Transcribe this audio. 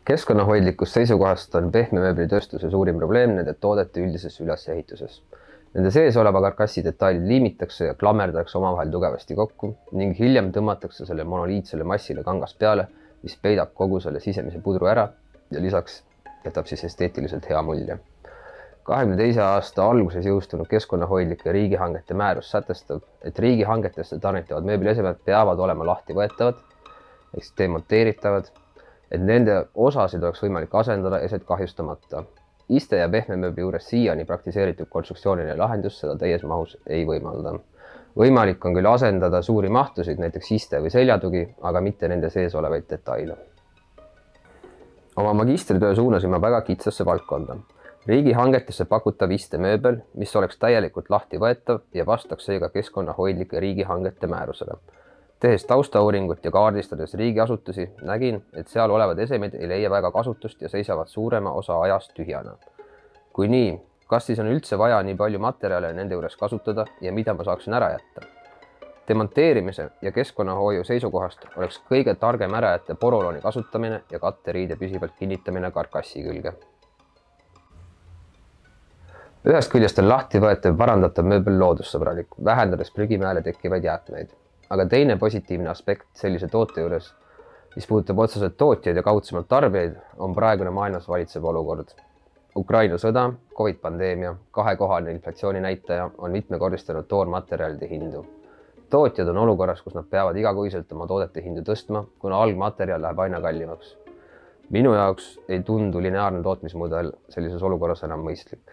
Keskkonnahoidlikust seisukohast on pehmemööblitööstuse suurim probleem nende toodete üldises ülesehituses. Nende sees oleva karkassi detailid liimitakse ja klammerdatakse omavahel tugevasti kokku ning hiljem tõmmatakse selle monoliitsele massile kangast peale, mis peidab kogu selle sisemise pudru ära ja lisaks jätab siis esteetiliselt hea mulje. 2022. aasta alguses jõustunud keskkonnahoidlike riigihangete määrus sätestab, et riigihangetesse tarnitavad mööbliesemed peavad olema lahtivõetavad ehk demonteeritavad, et nende osasid oleks võimalik asendada eset kahjustamata. Iste ja pehmemööbli juures siiani praktiseeritud konstruktsiooniline lahendus seda täies mahus ei võimalda. Võimalik on küll asendada suuri mahtusid, näiteks iste või seljatugi, aga mitte nende sees olevaid detaile. Oma magistritöö suunasin ma väga kitsasse valdkonda. Riigihangetesse pakutav istemööbel, mis oleks täielikult lahtivõetav ja vastaks seega keskkonnahoidlike riigihangete määrusele. Tehes taustauuringut ja kaardistades riigiasutusi, nägin, et seal olevad esemed ei leia väga kasutust ja seisavad suurema osa ajast tühjana. Kui nii, kas siis on üldse vaja nii palju materjale nende juures kasutada ja mida ma saaksin ära jätta? Demonteerimise ja keskkonnahoiu seisukohast oleks kõige targem ära jätta porolooni kasutamine ja katteriide püsivalt kinnitamine karkassi külge. Ühest küljest on lahtivõetav parandatav mööbel loodussõbralik, vähendades prügimäele tekkivaid jäätmeid. Aga teine positiivne aspekt sellise toote juures, mis puudutab otseselt tootjaid ja kaudsemalt tarbijaid, on praegune maailmas valitsev olukord. Ukraina sõda, COVID-pandeemia, kahekohaline inflatsiooni näitaja on mitmekordistanud toormaterjalide hindu. Tootjad on olukorras, kus nad peavad igakuiselt oma toodete hindu tõstma, kuna algmaterjal läheb aina kallimaks. Minu jaoks ei tundu lineaarne tootmismudel sellises olukorras enam mõistlik.